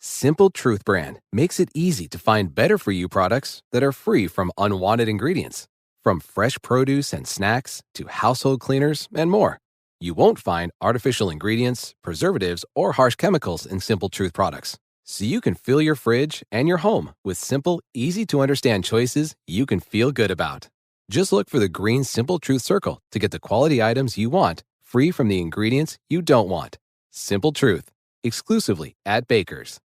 Simple Truth brand makes it easy to find better-for-you products that are free from unwanted ingredients. From fresh produce and snacks to household cleaners and more. You won't find artificial ingredients, preservatives, or harsh chemicals in Simple Truth products. So you can fill your fridge and your home with simple, easy-to-understand choices you can feel good about. Just look for the green Simple Truth circle to get the quality items you want, free from the ingredients you don't want. Simple Truth, exclusively at Baker's.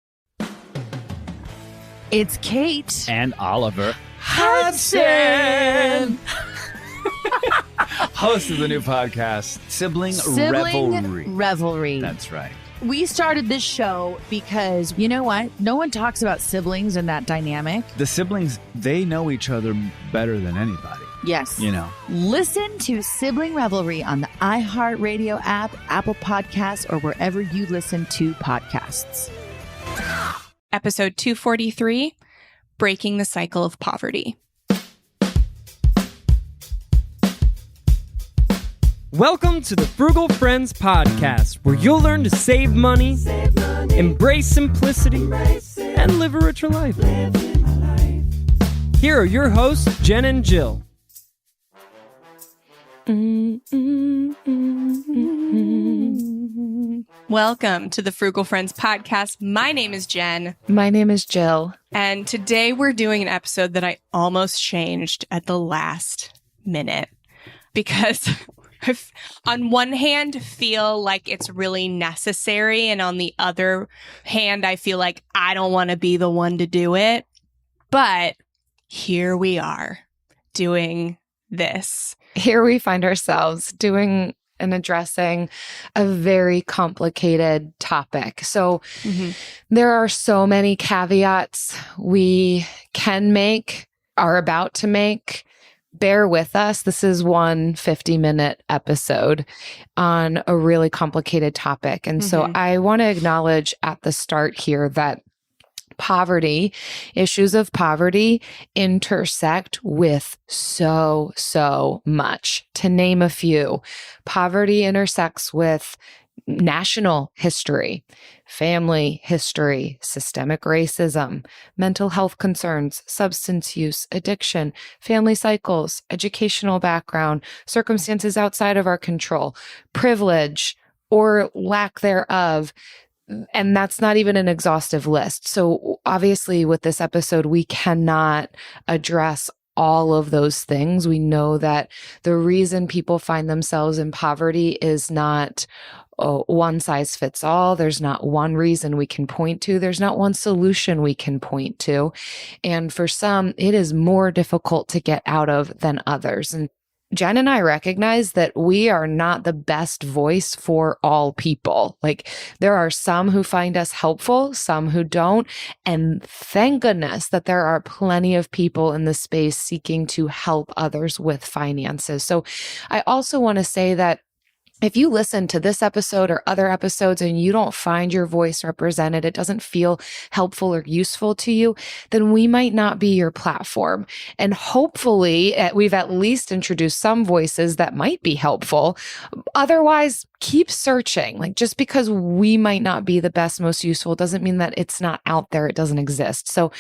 It's Kate and Oliver Hudson, host of the new podcast, Sibling Revelry. That's right. We started this show because, you know what? No one talks about siblings and that dynamic. The siblings, they know each other better than anybody. Yes. You know. Listen to Sibling Revelry on the iHeartRadio app, Apple Podcasts, or wherever you listen to podcasts. Episode 243, Breaking the Cycle of Poverty. Welcome to the Frugal Friends podcast, where you'll learn to save money, embrace simplicity, and live a richer life. Here are your hosts, Jen and Jill. Welcome to the Frugal Friends podcast. My name is Jen. My name is Jill. And today we're doing an episode that I almost changed at the last minute because I, on one hand, feel like it's really necessary. And on the other hand, I feel like I don't want to be the one to do it. But here we are doing this. Here we find ourselves doing and addressing a very complicated topic. So there are so many caveats we can make, are about to make. Bear with us. This is one 50-minute episode on a really complicated topic. And so I want to acknowledge at the start here that poverty, issues of poverty intersect with so much. To name a few, poverty intersects with national history, family history, systemic racism, mental health concerns, substance use, addiction, family cycles, educational background, circumstances outside of our control, privilege or lack thereof. And that's not even an exhaustive list. So obviously with this episode, we cannot address all of those things. We know that the reason people find themselves in poverty is not one size fits all. There's not one reason we can point to. There's not one solution we can point to. And for some, it is more difficult to get out of than others. And Jen and I recognize that we are not the best voice for all people. Like, there are some who find us helpful, some who don't. And thank goodness that there are plenty of people in the space seeking to help others with finances. So I also want to say that if you listen to this episode or other episodes and you don't find your voice represented, it doesn't feel helpful or useful to you, then we might not be your platform. And hopefully we've at least introduced some voices that might be helpful. Otherwise, keep searching. Like, just because we might not be the best, most useful doesn't mean that it's not out there. It doesn't exist. So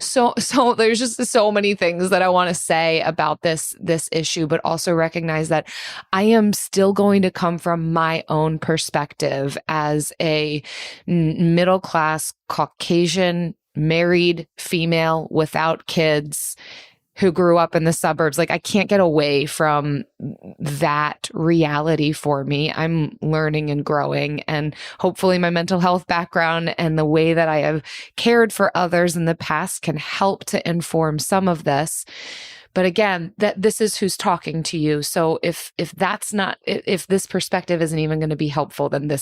there's just so many things that I want to say about this issue, but also recognize that I am still going to come from my own perspective as a middle-class Caucasian married female without kids who grew up in the suburbs. Like, I can't get away from that reality for me. I'm learning and growing, and hopefully my mental health background and the way that I have cared for others in the past can help to inform some of this. But again, that this is who's talking to you. So if this perspective isn't even going to be helpful, then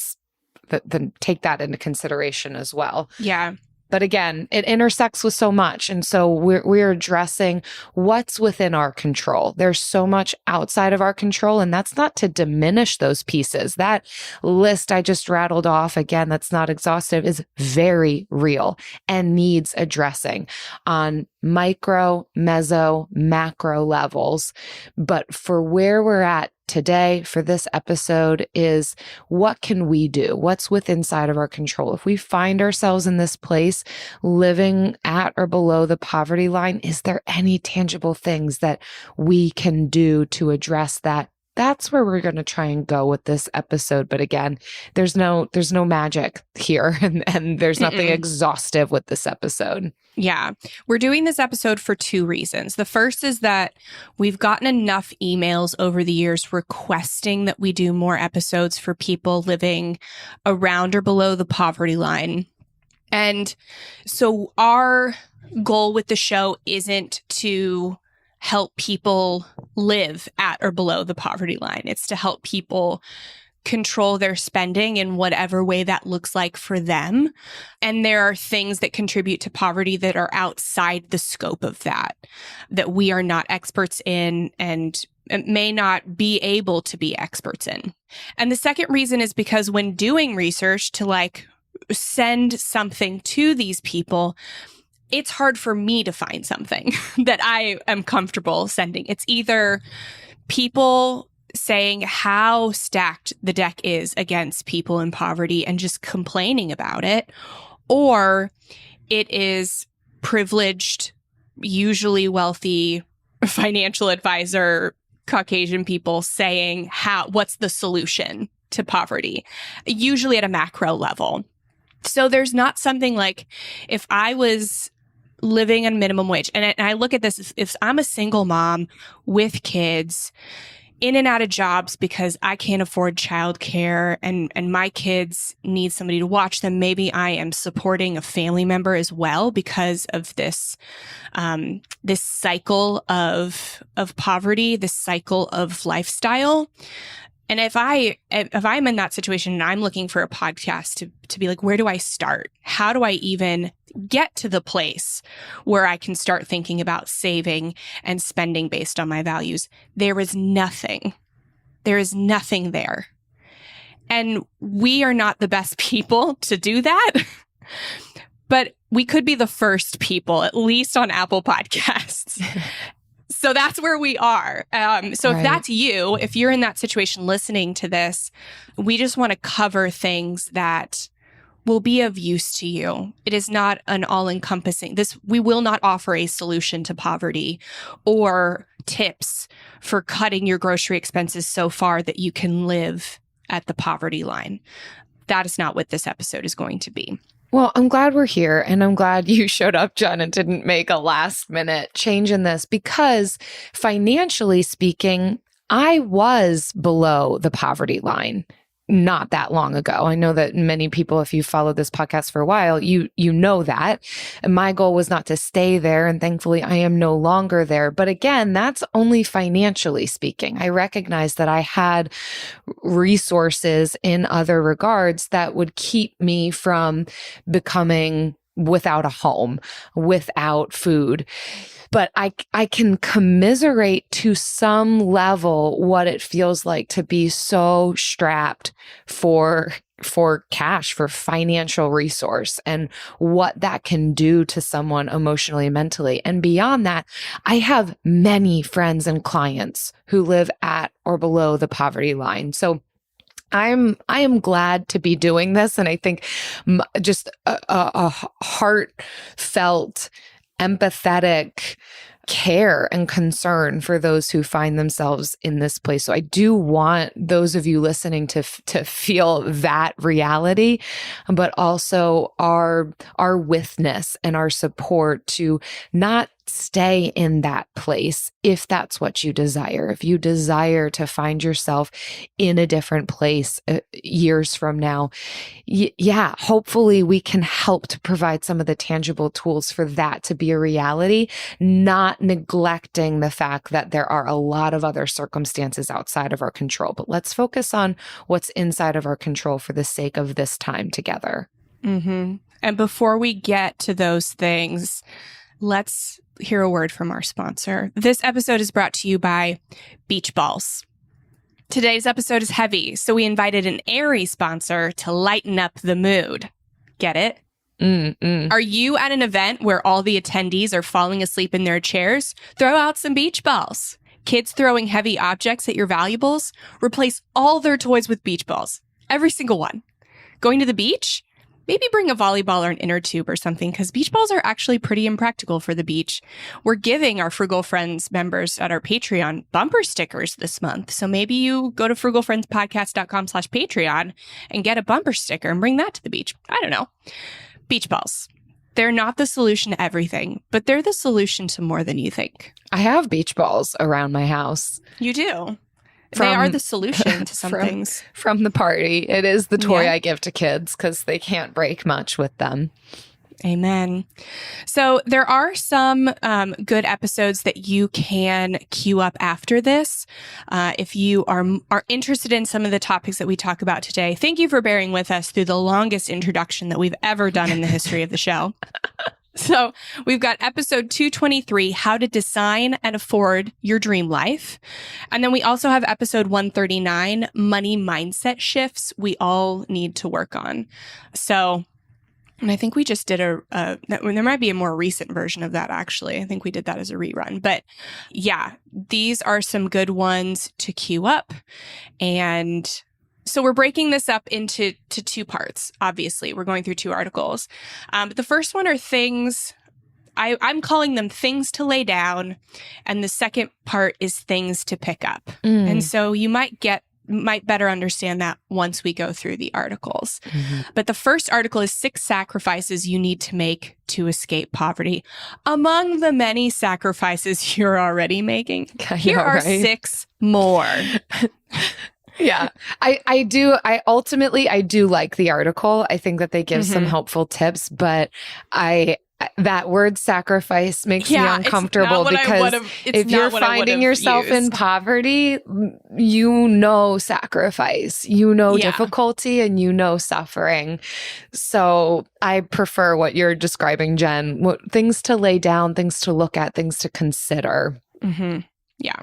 take that into consideration as well. Yeah. But again, it intersects with so much. And so we're addressing what's within our control. There's so much outside of our control, and that's not to diminish those pieces. That list I just rattled off, again, that's not exhaustive, is very real and needs addressing on micro, meso, macro levels. But for where we're at today for this episode is, what can we do? What's within inside of our control? If we find ourselves in this place living at or below the poverty line, is there any tangible things that we can do to address that? That's where we're going to try and go with this episode. But again, there's no magic here, and there's nothing exhaustive with this episode. Yeah. We're doing this episode for two reasons. The first is that we've gotten enough emails over the years requesting that we do more episodes for people living around or below the poverty line. And so our goal with the show isn't to help people live at or below the poverty line. It's to help people control their spending in whatever way that looks like for them. And there are things that contribute to poverty that are outside the scope of that we are not experts in and may not be able to be experts in. And the second reason is because when doing research to send something to these people, it's hard for me to find something that I am comfortable sending. It's either people saying how stacked the deck is against people in poverty and just complaining about it, or it is privileged, usually wealthy financial advisor, Caucasian people saying what's the solution to poverty, usually at a macro level. So there's not something like, if I was living on minimum wage, and I look at this, if I'm a single mom with kids, in and out of jobs because I can't afford childcare and my kids need somebody to watch them, maybe I am supporting a family member as well because of this this cycle of poverty, this cycle of lifestyle. And if I'm in that situation and I'm looking for a podcast to be like, where do I start? How do I even get to the place where I can start thinking about saving and spending based on my values? There is nothing. There is nothing there. And we are not the best people to do that. But we could be the first people, at least on Apple Podcasts. So that's where we are. So if that's you, if you're in that situation listening to this, we just want to cover things that will be of use to you. It is not an all-encompassing. We will not offer a solution to poverty or tips for cutting your grocery expenses so far that you can live at the poverty line. That is not what this episode is going to be. Well, I'm glad we're here, and I'm glad you showed up, Jen, and didn't make a last-minute change in this, because financially speaking, I was below the poverty line not that long ago. I know that many people, if you followed this podcast for a while, you know that. And my goal was not to stay there, and thankfully I am no longer there. But again, that's only financially speaking. I recognize that I had resources in other regards that would keep me from becoming without a home, without food. But I can commiserate to some level what it feels like to be so strapped for cash, for financial resource, and what that can do to someone emotionally and mentally. And beyond that, I have many friends and clients who live at or below the poverty line. So I am glad to be doing this. And I think just a heartfelt, empathetic care and concern for those who find themselves in this place. So I do want those of you listening to feel that reality, but also our witness and our support to not stay in that place if that's what you desire. If you desire to find yourself in a different place years from now, hopefully we can help to provide some of the tangible tools for that to be a reality, not neglecting the fact that there are a lot of other circumstances outside of our control. But let's focus on what's inside of our control for the sake of this time together. Mm-hmm. And before we get to those things, let's hear a word from our sponsor. This episode is brought to you by Beach Balls. Today's episode is heavy, so we invited an airy sponsor to lighten up the mood. Get it? Are you at an event where all the attendees are falling asleep in their chairs? Throw out some beach balls. Kids throwing heavy objects at your valuables? Replace all their toys with beach balls. Every single one. Going to the beach? Maybe bring a volleyball or an inner tube or something, because beach balls are actually pretty impractical for the beach. We're giving our Frugal Friends members at our Patreon bumper stickers this month. So maybe you go to frugalfriendspodcast.com/Patreon and get a bumper sticker and bring that to the beach. I don't know. Beach balls. They're not the solution to everything, but they're the solution to more than you think. I have beach balls around my house. You do. They are the solution to some things. From the party. It is the toy I give to kids because they can't break much with them. Amen. So there are some good episodes that you can queue up after this. If you are interested in some of the topics that we talk about today, thank you for bearing with us through the longest introduction that we've ever done in the history of the show. So we've got episode 223, How to Design and Afford Your Dream Life. And then we also have episode 139, Money Mindset Shifts We All Need to Work On. So, and I think we just did there might be a more recent version of that, actually. I think we did that as a rerun. But yeah, these are some good ones to queue up. And so we're breaking this up into two parts, obviously. We're going through two articles. But the first one are things, I'm calling them things to lay down. And the second part is things to pick up. And so you might better understand that once we go through the articles. But the first article is 6 sacrifices you need to make to escape poverty. Among the many sacrifices you're already making, here are 6 more. Yeah, I do like the article. I think that they give some helpful tips, but that word sacrifice makes me uncomfortable because if you're finding yourself in poverty, sacrifice, difficulty, and suffering. So I prefer what you're describing, Jen. Things to lay down, things to look at, things to consider. Yeah.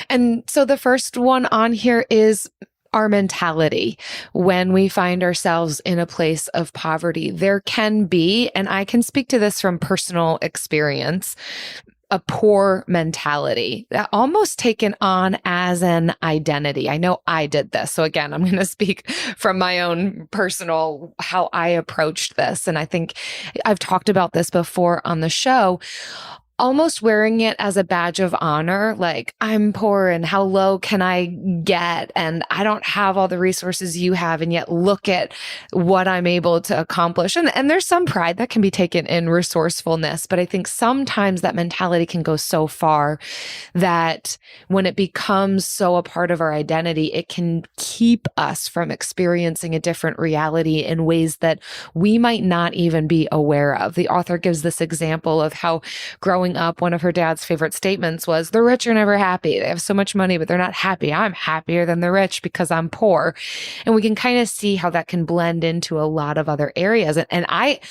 And so the first one on here is our mentality. When we find ourselves in a place of poverty, there can be, and I can speak to this from personal experience, a poor mentality that almost taken on as an identity. I know I did this. So again, I'm going to speak from my own personal, how I approached this. And I think I've talked about this before on the show. Almost wearing it as a badge of honor, like I'm poor and how low can I get? And I don't have all the resources you have. And yet look at what I'm able to accomplish. And there's some pride that can be taken in resourcefulness. But I think sometimes that mentality can go so far that when it becomes so a part of our identity, it can keep us from experiencing a different reality in ways that we might not even be aware of. The author gives this example of how growing up, one of her dad's favorite statements was, the rich are never happy. They have so much money, but they're not happy. I'm happier than the rich because I'm poor. And we can kind of see how that can blend into a lot of other areas. And I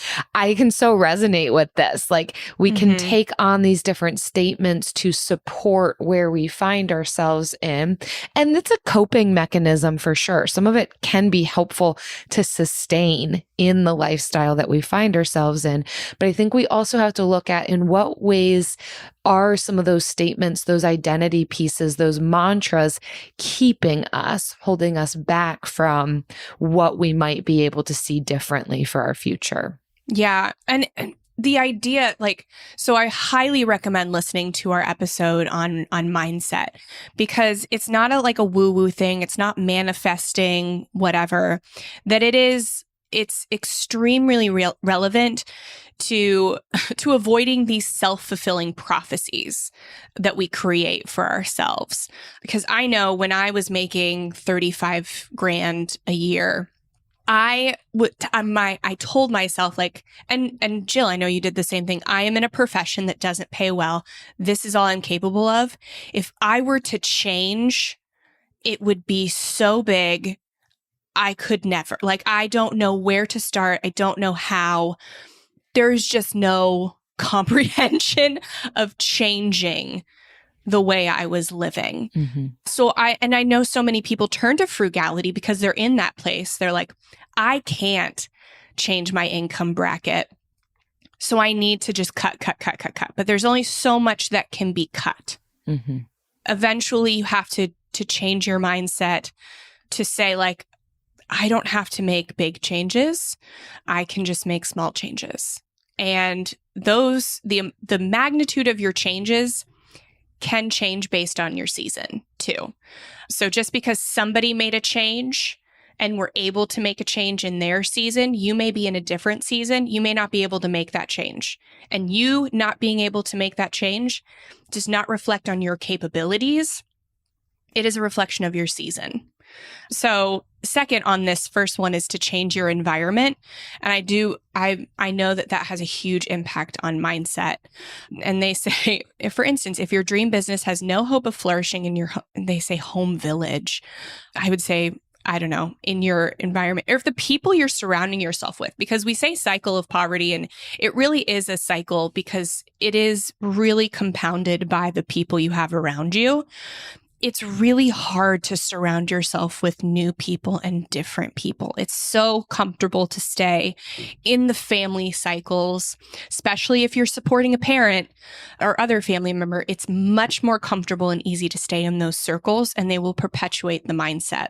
can so resonate with this. Like we can take on these different statements to support where we find ourselves in. And it's a coping mechanism for sure. Some of it can be helpful to sustain in the lifestyle that we find ourselves in. But I think we also have to look at in what ways are some of those statements, those identity pieces, those mantras keeping us, holding us back from what we might be able to see differently for our future. Yeah. And the idea, so I highly recommend listening to our episode on mindset, because it's not a woo-woo thing. It's not manifesting whatever, that it's extremely relevant to avoiding these self-fulfilling prophecies that we create for ourselves. Because I know when I was making $35,000 a year, I told myself and Jill, I know you did the same thing. I am in a profession that doesn't pay well. This is all I'm capable of. If I were to change, it would be so big. I could never, I don't know where to start. I don't know how. There's just no comprehension of changing the way I was living. So I know so many people turn to frugality because they're in that place. They're like, I can't change my income bracket. So I need to just cut. But there's only so much that can be cut. eventually you have to change your mindset to say, like, I don't have to make big changes. I can just make small changes. And the magnitude of your changes can change based on your season too. So just because somebody made a change and were able to make a change in their season, you may be in a different season. You may not be able to make that change. And you not being able to make that change does not reflect on your capabilities. It is a reflection of your season. So second on this first one is to change your environment. And I know that has a huge impact on mindset. And they say, for instance, if your dream business has no hope of flourishing in your, they say home village, I would say, I don't know, in your environment, or if the people you're surrounding yourself with, because we say cycle of poverty, and it really is a cycle because it is really compounded by the people you have around you. It's really hard to surround yourself with new people and different people. It's so comfortable to stay in the family cycles, especially if you're supporting a parent or other family member. It's much more comfortable and easy to stay in those circles, and they will perpetuate the mindset.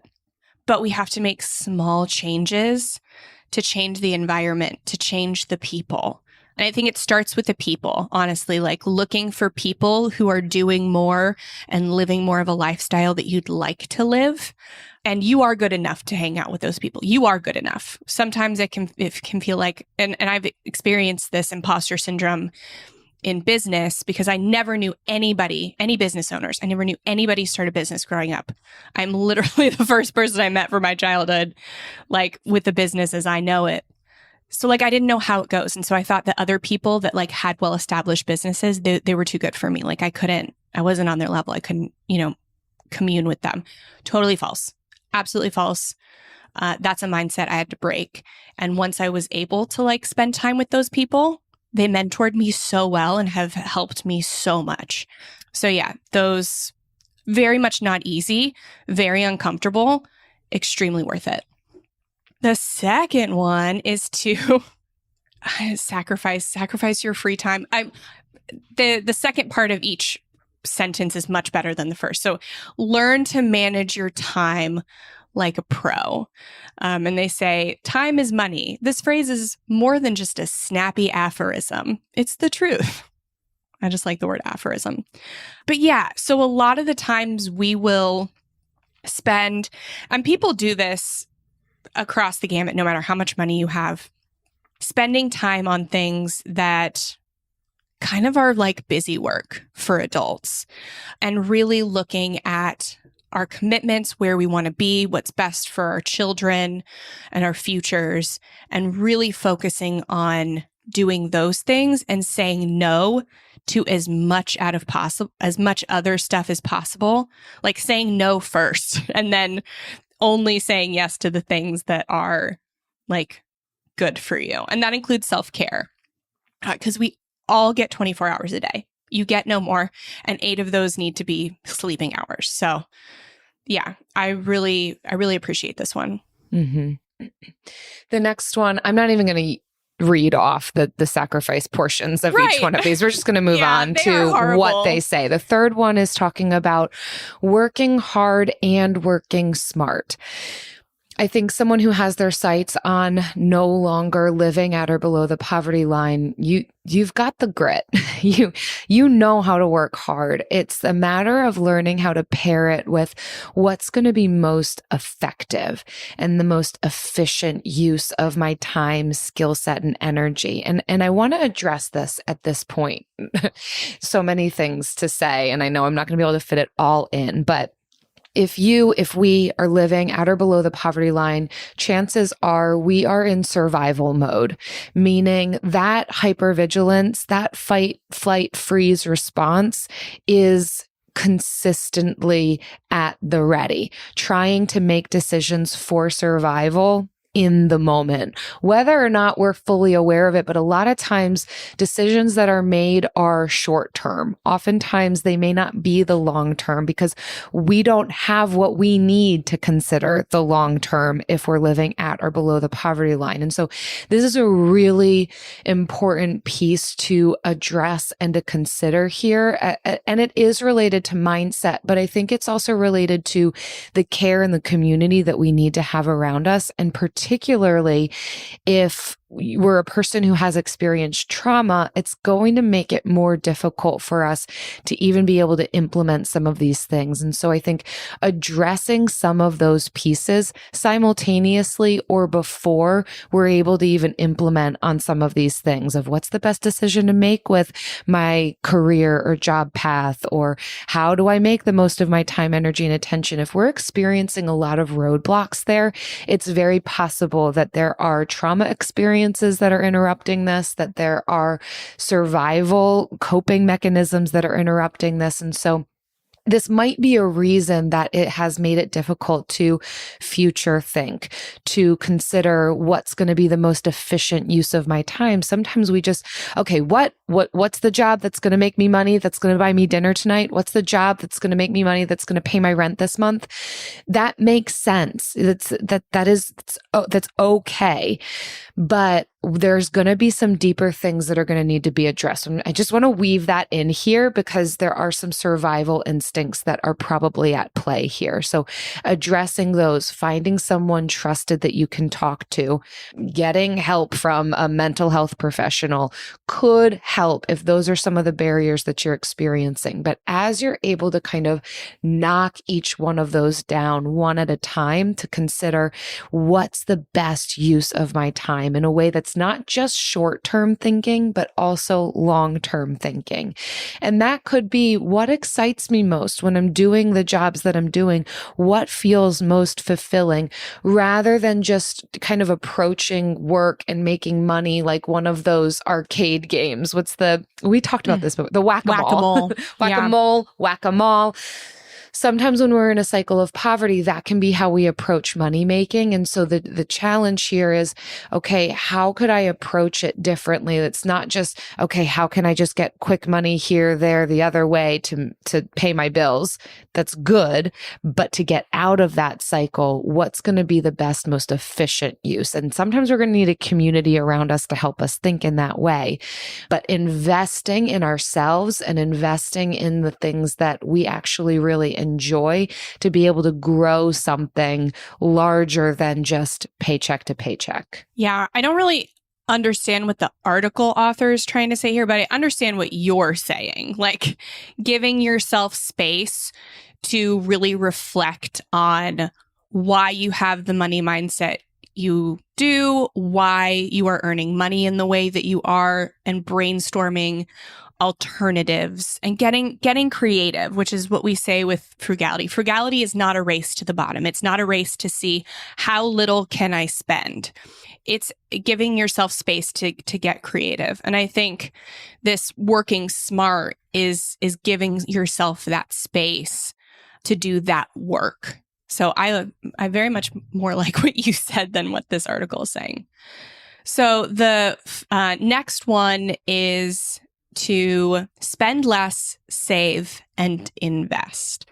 But we have to make small changes to change the environment, to change the people. And I think it starts with the people, honestly, like looking for people who are doing more and living more of a lifestyle that you'd like to live. And you are good enough to hang out with those people. You are good enough. Sometimes it can feel like, and I've experienced this imposter syndrome in business because I never knew anybody, any business owners. I never knew anybody start a business growing up. I'm literally the first person I met from my childhood, like with the business as I know it. So like, I didn't know how it goes. And so I thought that other people that like had well-established businesses, they were too good for me. Like I wasn't on their level. I couldn't, commune with them. Totally false. Absolutely false. That's a mindset I had to break. And once I was able to like spend time with those people, they mentored me so well and have helped me so much. So yeah, those very much not easy, very uncomfortable, extremely worth it. The second one is to sacrifice your free time. The second part of each sentence is much better than the first. So learn to manage your time like a pro. And they say, time is money. This phrase is more than just a snappy aphorism. It's the truth. I just like the word aphorism. But yeah, so a lot of the times we will spend, and people do this across the gamut, no matter how much money you have, spending time on things that kind of are like busy work for adults, and really looking at our commitments, where we want to be, what's best for our children and our futures, and really focusing on doing those things and saying no to as much other stuff as possible, like saying no first and then only saying yes to the things that are like good for you. And that includes self-care, because we all get 24 hours a day. You get no more, and 8 of those need to be sleeping hours. So yeah, I really appreciate this one. Mm-hmm. The next one, I'm not even going to read off the sacrifice portions of each one of these. We're just going to move on to what they say. The third one is talking about working hard and working smart. I think someone who has their sights on no longer living at or below the poverty line, you've got the grit. You know how to work hard. It's a matter of learning how to pair it with what's going to be most effective and the most efficient use of my time, skill set, and energy. And I want to address this at this point. So many things to say, and I know I'm not going to be able to fit it all in, but if we are living at or below the poverty line, chances are we are in survival mode, meaning that hypervigilance, that fight, flight, freeze response is consistently at the ready, trying to make decisions for survival in the moment, whether or not we're fully aware of it. But a lot of times decisions that are made are short term. Oftentimes they may not be the long term because we don't have what we need to consider the long term if we're living at or below the poverty line. And so this is a really important piece to address and to consider here. And it is related to mindset, but I think it's also related to the care and the community that we need to have around us. And particularly if we're a person who has experienced trauma, it's going to make it more difficult for us to even be able to implement some of these things. And so I think addressing some of those pieces simultaneously or before we're able to even implement on some of these things of what's the best decision to make with my career or job path, or how do I make the most of my time, energy, and attention? If we're experiencing a lot of roadblocks there, it's very possible that there are trauma experiences that are interrupting this, that there are survival coping mechanisms that are interrupting this. And so this might be a reason that it has made it difficult to future think, to consider what's going to be the most efficient use of my time. Sometimes we just, okay, what's the job that's going to make me money, that's going to buy me dinner tonight? What's the job that's going to make me money, that's going to pay my rent this month? That makes sense. That's okay. But there's going to be some deeper things that are going to need to be addressed. And I just want to weave that in here because there are some survival instincts that are probably at play here. So addressing those, finding someone trusted that you can talk to, getting help from a mental health professional could help if those are some of the barriers that you're experiencing. But as you're able to kind of knock each one of those down one at a time to consider what's the best use of my time in a way that's not just short-term thinking, but also long-term thinking. And that could be what excites me most when I'm doing the jobs that I'm doing, what feels most fulfilling, rather than just kind of approaching work and making money like one of those arcade games. We talked about this, but the whack-a-mole. Whack-a-mole, whack-a-mole. Sometimes when we're in a cycle of poverty, that can be how we approach money making. And so the challenge here is, okay, how could I approach it differently? It's not just, okay, how can I just get quick money here, there, the other way to pay my bills? That's good. But to get out of that cycle, what's going to be the best, most efficient use? And sometimes we're going to need a community around us to help us think in that way. But investing in ourselves and investing in the things that we actually really enjoy to be able to grow something larger than just paycheck to paycheck. Yeah, I don't really understand what the article author is trying to say here, but I understand what you're saying. Like giving yourself space to really reflect on why you have the money mindset you do, why you are earning money in the way that you are, and brainstorming alternatives and getting creative, which is what we say with frugality. Frugality is not a race to the bottom. It's not a race to see how little can I spend. It's giving yourself space to get creative. And I think this working smart is giving yourself that space to do that work. So I very much more like what you said than what this article is saying. So the next one is to spend less, save, and invest.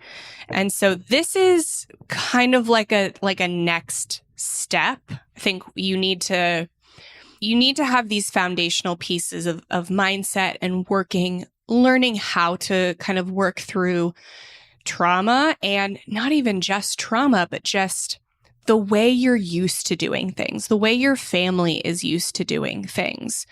And so this is kind of like a next step. I think you need to have these foundational pieces of mindset and learning how to kind of work through trauma, and not even just trauma, but just the way you're used to doing things, the way your family is used to doing things,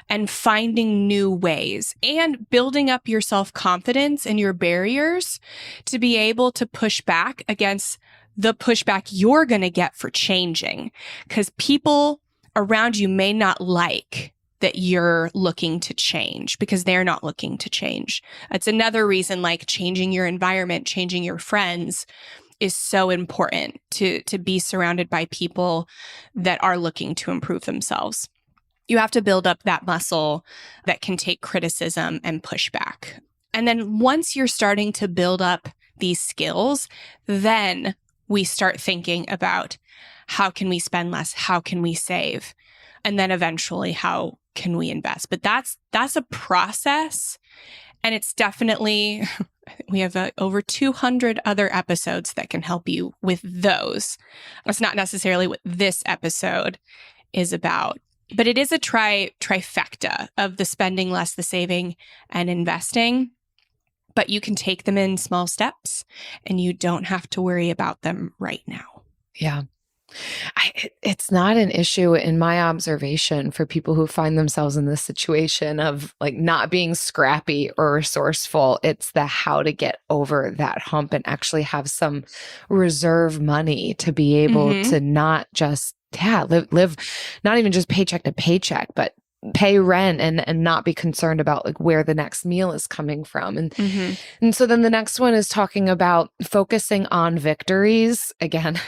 and finding new ways and building up your self-confidence and your barriers to be able to push back against the pushback you're going to get for changing. Because people around you may not like that you're looking to change because they're not looking to change. It's another reason, like changing your environment, changing your friends is so important, to be surrounded by people that are looking to improve themselves. You have to build up that muscle that can take criticism and pushback. And then once you're starting to build up these skills, then we start thinking about how can we spend less? How can we save? And then eventually, how can we invest? But that's a process. And it's definitely, we have over 200 other episodes that can help you with those. That's not necessarily what this episode is about, but it is a trifecta of the spending less, the saving, and investing. But you can take them in small steps and you don't have to worry about them right now. Yeah. It's not an issue in my observation for people who find themselves in this situation of like not being scrappy or resourceful. It's the how to get over that hump and actually have some reserve money to be able to not just, live not even just paycheck to paycheck, but pay rent and not be concerned about like where the next meal is coming from. And so then the next one is talking about focusing on victories. Again,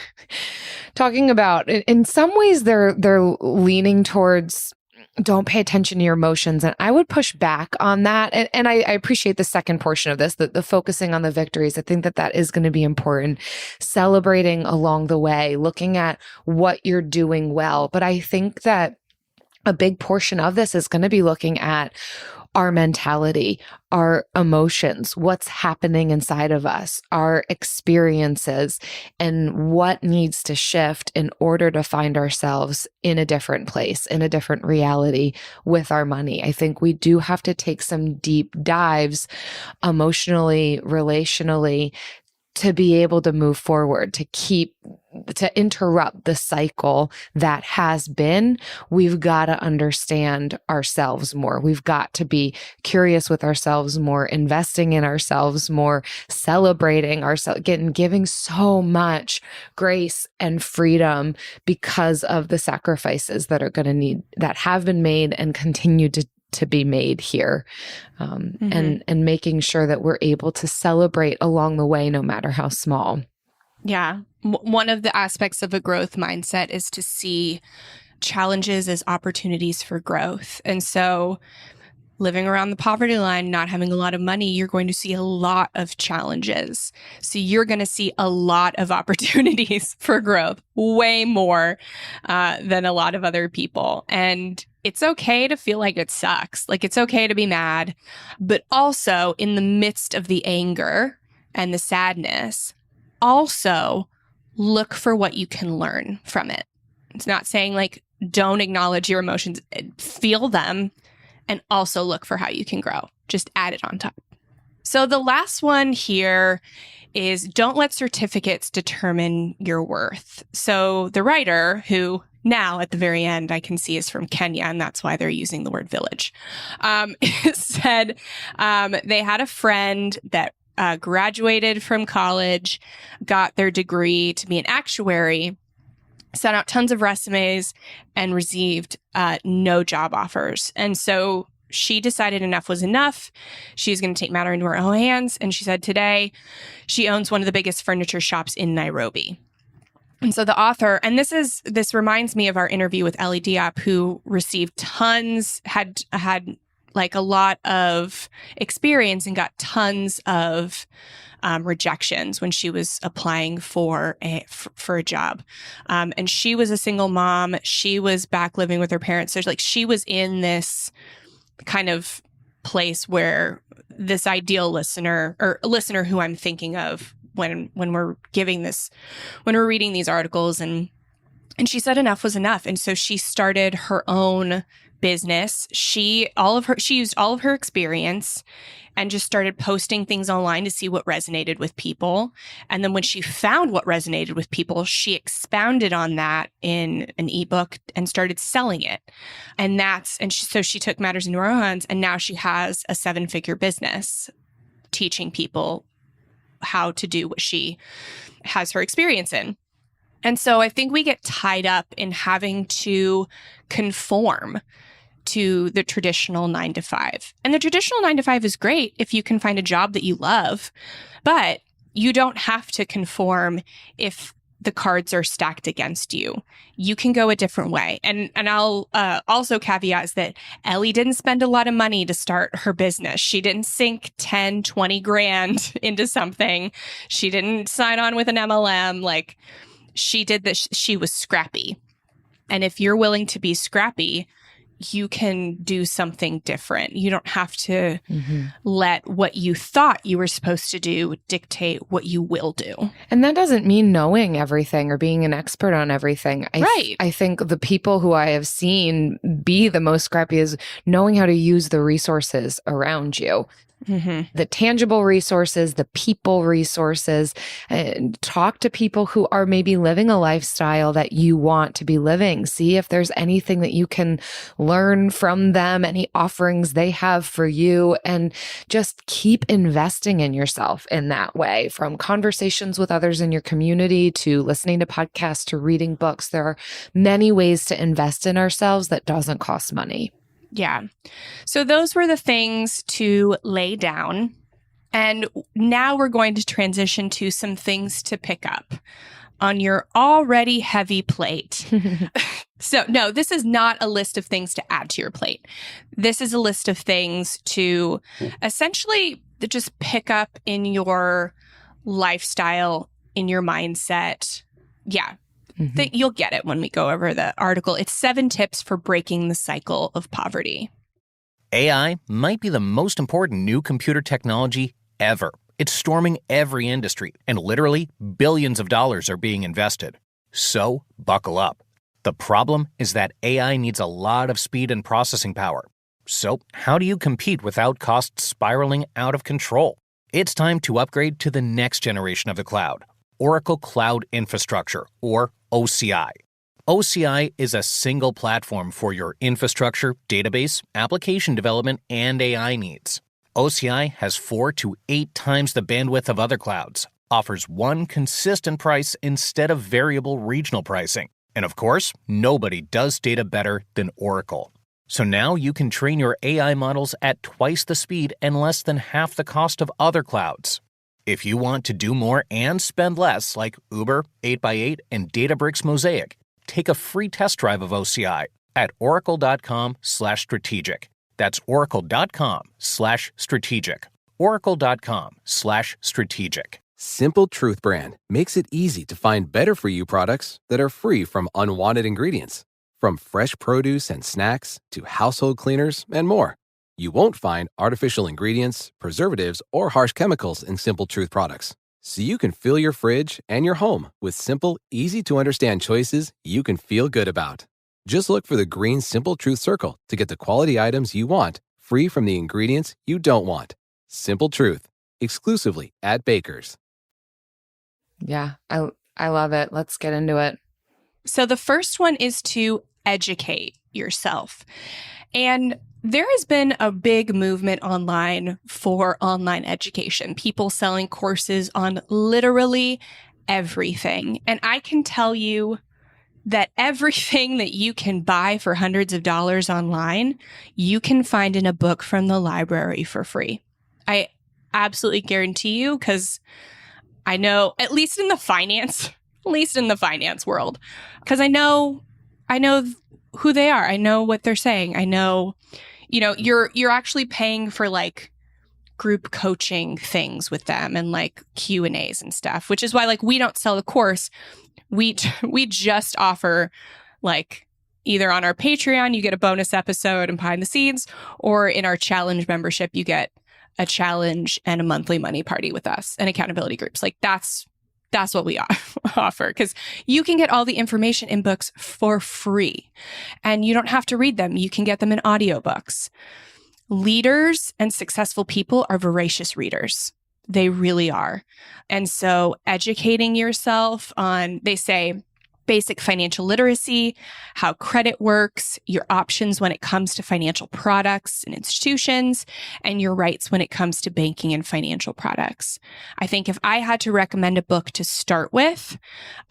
talking about in some ways they're leaning towards don't pay attention to your emotions. And I would push back on that. And I appreciate the second portion of this, the focusing on the victories. I think that is going to be important. Celebrating along the way, looking at what you're doing well. But I think that a big portion of this is going to be looking at our mentality, our emotions, what's happening inside of us, our experiences, and what needs to shift in order to find ourselves in a different place, in a different reality with our money. I think we do have to take some deep dives emotionally, relationally, to be able to move forward, to interrupt the cycle that has been. We've got to understand ourselves more. We've got to be curious with ourselves more, investing in ourselves more, celebrating ourselves, giving so much grace and freedom because of the sacrifices that have been made and continue to be made here, and making sure that we're able to celebrate along the way, no matter how small. Yeah. One of the aspects of a growth mindset is to see challenges as opportunities for growth. And so living around the poverty line, not having a lot of money, you're going to see a lot of challenges. So you're going to see a lot of opportunities for growth, way more than a lot of other people. And it's okay to feel like it sucks. Like it's okay to be mad, but also in the midst of the anger and the sadness, also look for what you can learn from it. It's not saying like, don't acknowledge your emotions, feel them, and also look for how you can grow. Just add it on top. So the last one here is don't let certificates determine your worth. So the writer, who now at the very end I can see is from Kenya, and that's why they're using the word village, said they had a friend that graduated from college, got their degree to be an actuary, sent out tons of resumes, and received no job offers. And so she decided enough was enough. She's going to take matter into her own hands. And she said today she owns one of the biggest furniture shops in Nairobi. And so the author, and this reminds me of our interview with Ellie Diop, who received tons, had like a lot of experience and got tons of rejections when she was applying for a job. And she was a single mom. She was back living with her parents. So like she was in this kind of place where this ideal listener, or a listener who I'm thinking of when we're reading these articles, and she said enough was enough. And so she started her own business. She used all of her experience and just started posting things online to see what resonated with people. And then when she found what resonated with people, she expounded on that in an eBook and started selling it. So she took matters into her own hands, and now she has a 7-figure business teaching people how to do what she has her experience in. And so I think we get tied up in having to conform to the traditional 9-to-5. And the traditional 9-to-5 is great if you can find a job that you love, but you don't have to conform if the cards are stacked against you. You can go a different way. And I'll also caveat that Ellie didn't spend a lot of money to start her business. She didn't sink 10, 20 grand into something. She didn't sign on with an MLM. Like, she did this. She was scrappy. And if you're willing to be scrappy, you can do something different. You don't have to let what you thought you were supposed to do dictate what you will do. And that doesn't mean knowing everything or being an expert on everything. I think the people who I have seen be the most scrappy is knowing how to use the resources around you. The tangible resources, the people resources, and talk to people who are maybe living a lifestyle that you want to be living. See if there's anything that you can learn from them, any offerings they have for you, and just keep investing in yourself in that way, from conversations with others in your community to listening to podcasts to reading books. There are many ways to invest in ourselves that doesn't cost money. Yeah. So those were the things to lay down. And now we're going to transition to some things to pick up on your already heavy plate. So no, this is not a list of things to add to your plate. This is a list of things to essentially just pick up in your lifestyle, in your mindset. Yeah. You'll get it when we go over the article. It's 7 tips for breaking the cycle of poverty. AI might be the most important new computer technology ever. It's storming every industry, and literally billions of dollars are being invested. So, buckle up. The problem is that AI needs a lot of speed and processing power. So, how do you compete without costs spiraling out of control? It's time to upgrade to the next generation of the cloud, Oracle Cloud Infrastructure, or OCI. OCI is a single platform for your infrastructure, database, application development, and AI needs. OCI has 4 to 8 times the bandwidth of other clouds, offers one consistent price instead of variable regional pricing. And of course, nobody does data better than Oracle. So now you can train your AI models at twice the speed and less than half the cost of other clouds. If you want to do more and spend less, like Uber, 8x8, and Databricks Mosaic, take a free test drive of OCI at oracle.com/strategic. That's oracle.com/strategic. oracle.com/strategic. Simple Truth brand makes it easy to find better for you products that are free from unwanted ingredients. From fresh produce and snacks to household cleaners and more. You won't find artificial ingredients, preservatives, or harsh chemicals in Simple Truth products. So you can fill your fridge and your home with simple, easy-to-understand choices you can feel good about. Just look for the green Simple Truth circle to get the quality items you want, free from the ingredients you don't want. Simple Truth, exclusively at Baker's. Yeah, I love it. Let's get into it. So the first one is to educate yourself. And there has been a big movement online for online education, people selling courses on literally everything. And I can tell you that everything that you can buy for hundreds of dollars online, you can find in a book from the library for free. I absolutely guarantee you, because I know, at least in the finance world, because I know who they are. I know what they're saying. I know, you're actually paying for like group coaching things with them and like Q&As and stuff, which is why like we don't sell the course. We just offer like either on our Patreon, you get a bonus episode and behind the scenes, or in our challenge membership, you get a challenge and a monthly money party with us and accountability groups. Like that's what we offer, because you can get all the information in books for free and you don't have to read them. You can get them in audiobooks. Leaders and successful people are voracious readers. They really are. And so educating yourself on, they say, basic financial literacy, how credit works, your options when it comes to financial products and institutions, and your rights when it comes to banking and financial products. I think if I had to recommend a book to start with,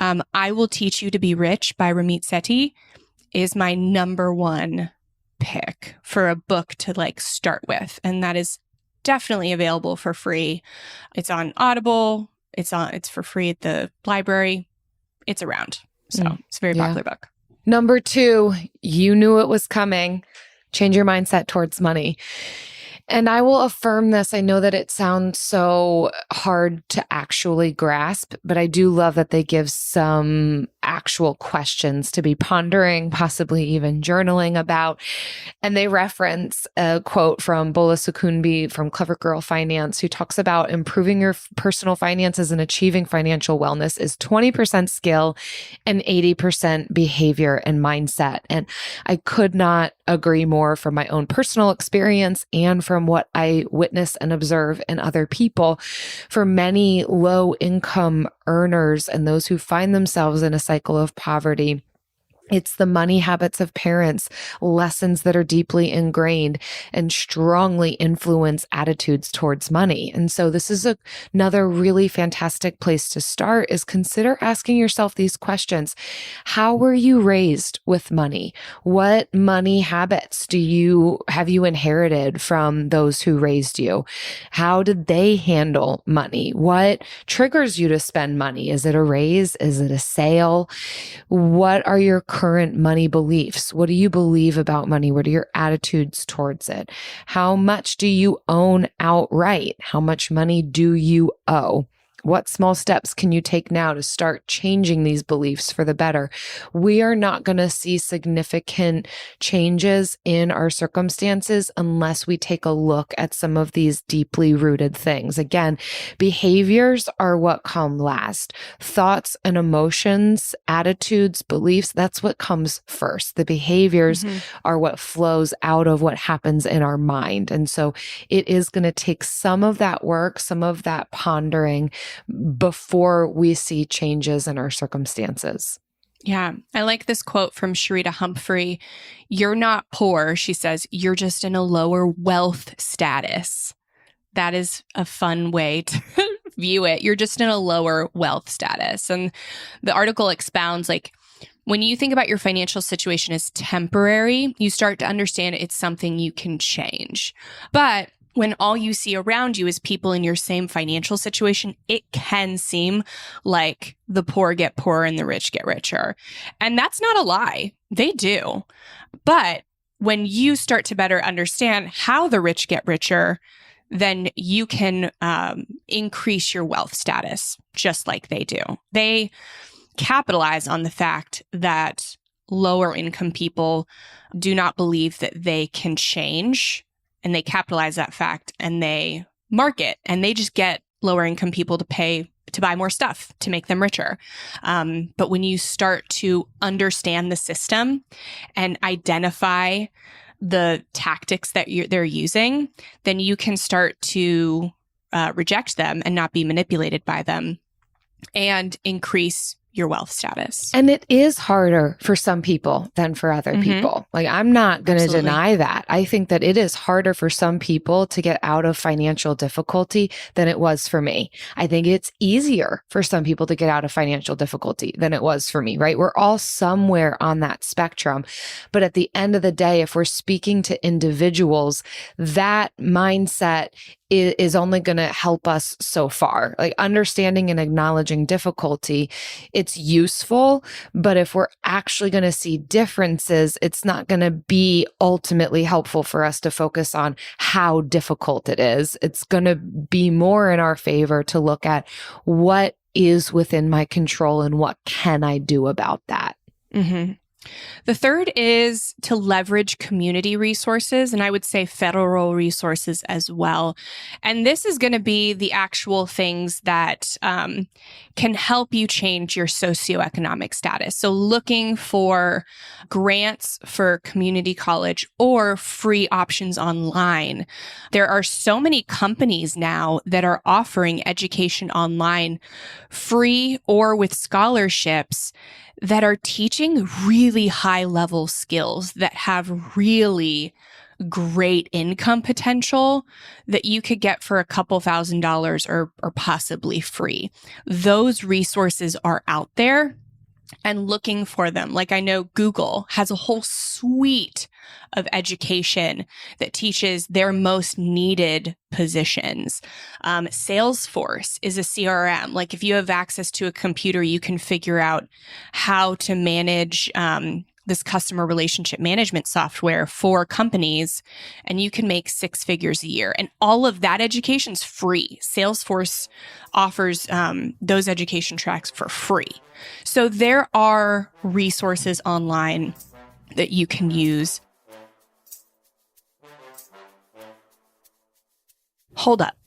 I Will Teach You to Be Rich by Ramit Sethi is my number one pick for a book to like start with. And that is definitely available for free. It's on Audible. It's for free at the library. It's around. So it's a very popular book. Number 2, you knew it was coming. Change your mindset towards money. And I will affirm this. I know that it sounds so hard to actually grasp, but I do love that they give some actual questions to be pondering, possibly even journaling about. And they reference a quote from Bola Sukunbi from Clever Girl Finance, who talks about improving your personal finances and achieving financial wellness is 20% skill and 80% behavior and mindset. And I could not agree more from my own personal experience and from what I witness and observe in other people. For many low income earners and those who find themselves in a cycle of poverty, it's the money habits of parents, lessons that are deeply ingrained and strongly influence attitudes towards money. And so this is another really fantastic place to start, is consider asking yourself these questions. How were you raised with money? What money habits have you inherited from those who raised you? How did they handle money? What triggers you to spend money? Is it a raise? Is it a sale? What are your current money beliefs? What do you believe about money? What are your attitudes towards it? How much do you own outright? How much money do you owe? What small steps can you take now to start changing these beliefs for the better? We are not going to see significant changes in our circumstances unless we take a look at some of these deeply rooted things. Again, behaviors are what come last. Thoughts and emotions, attitudes, beliefs, that's what comes first. The behaviors are what flows out of what happens in our mind. And so it is going to take some of that work, some of that pondering before we see changes in our circumstances. Yeah. I like this quote from Sharita Humphrey. You're not poor, she says, you're just in a lower wealth status. That is a fun way to view it. You're just in a lower wealth status. And the article expounds, like, when you think about your financial situation as temporary, you start to understand it's something you can change. But when all you see around you is people in your same financial situation, it can seem like the poor get poorer and the rich get richer. And that's not a lie. They do. But when you start to better understand how the rich get richer, then you can increase your wealth status just like they do. They capitalize on the fact that lower income people do not believe that they can change. And they capitalize that fact and they market, and they just get lower income people to buy more stuff to make them richer. But when you start to understand the system and identify the tactics that they're using, then you can start to reject them and not be manipulated by them and increase your wealth status. And it is harder for some people than for other people. Like, I'm not going to deny that. I think that it is harder for some people to get out of financial difficulty than it was for me. I think it's easier for some people to get out of financial difficulty than it was for me, right? We're all somewhere on that spectrum. But at the end of the day, if we're speaking to individuals, that mindset is only going to help us so far. Like, understanding and acknowledging difficulty, it's useful, but if we're actually going to see differences, it's not going to be ultimately helpful for us to focus on how difficult it is. It's going to be more in our favor to look at what is within my control and what can I do about that. The third is to leverage community resources, and I would say federal resources as well. And this is going to be the actual things that can help you change your socioeconomic status. So looking for grants for community college or free options online. There are so many companies now that are offering education online free or with scholarships that are teaching really high level skills that have really great income potential that you could get for a couple $1,000s or possibly free. Those resources are out there, and looking for them. Like, I know Google has a whole suite of education that teaches their most needed positions. Salesforce is a CRM. Like, if you have access to a computer, you can figure out how to manage the this customer relationship management software for companies, and you can make 6 figures a year. And all of that education's free. Salesforce offers those education tracks for free. So there are resources online that you can use. Hold up.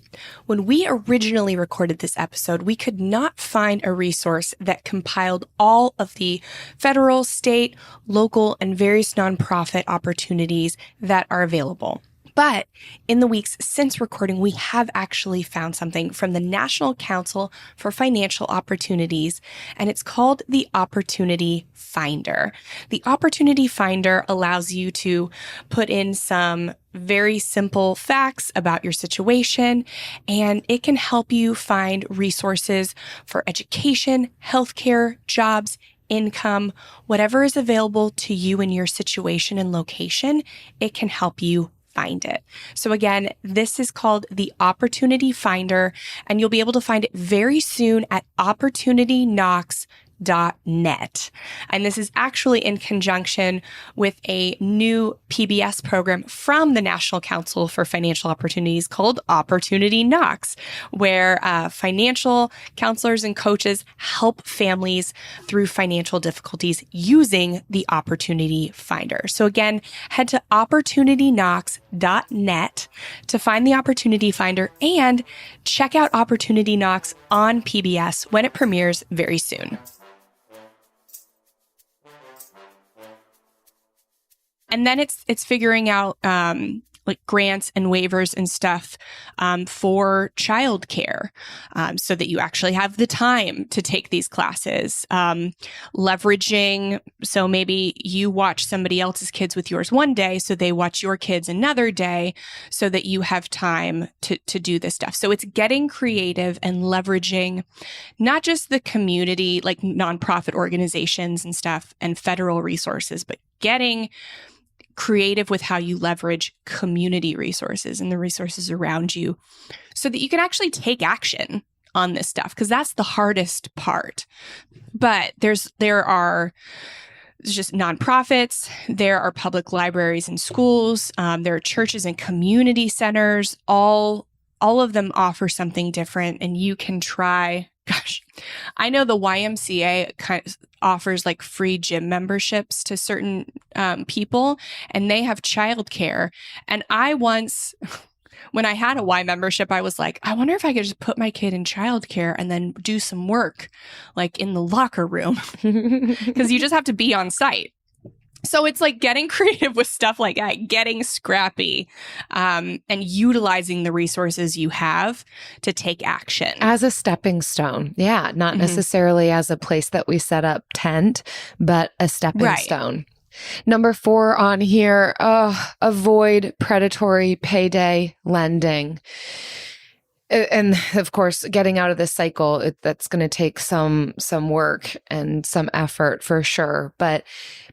When we originally recorded this episode, we could not find a resource that compiled all of the federal, state, local, and various nonprofit opportunities that are available. But in the weeks since recording, we have actually found something from the National Council for Financial Opportunities, and it's called the Opportunity Finder. The Opportunity Finder allows you to put in some very simple facts about your situation, and it can help you find resources for education, healthcare, jobs, income, whatever is available to you in your situation and location. It can help you find it. So again, this is called the Opportunity Finder, and you'll be able to find it very soon at opportunityknocks.net. And this is actually in conjunction with a new PBS program from the National Council for Financial Opportunities called Opportunity Knocks, where financial counselors and coaches help families through financial difficulties using the Opportunity Finder. So again, head to opportunityknocks.net to find the Opportunity Finder and check out Opportunity Knocks on PBS when it premieres very soon. And then it's figuring out like grants and waivers and stuff for childcare, so that you actually have the time to take these classes. Leveraging, so maybe you watch somebody else's kids with yours one day, so they watch your kids another day, so that you have time to do this stuff. So it's getting creative and leveraging not just the community, like nonprofit organizations and stuff and federal resources, but getting creative with how you leverage community resources and the resources around you so that you can actually take action on this stuff, because that's the hardest part. But there are just nonprofits, there are public libraries and schools, there are churches and community centers, all of them offer something different, and you can try. Gosh, I know the YMCA kind of offers like free gym memberships to certain people, and they have childcare. And I once, when I had a Y membership, I was like, I wonder if I could just put my kid in childcare and then do some work like in the locker room, because you just have to be on site. So it's like getting creative with stuff like that, getting scrappy, and utilizing the resources you have to take action. As a stepping stone. Yeah. Not necessarily as a place that we set up tent, but a stepping stone. Number 4 on here, avoid predatory payday lending. And of course, getting out of this cycle, that's going to take some work and some effort for sure. But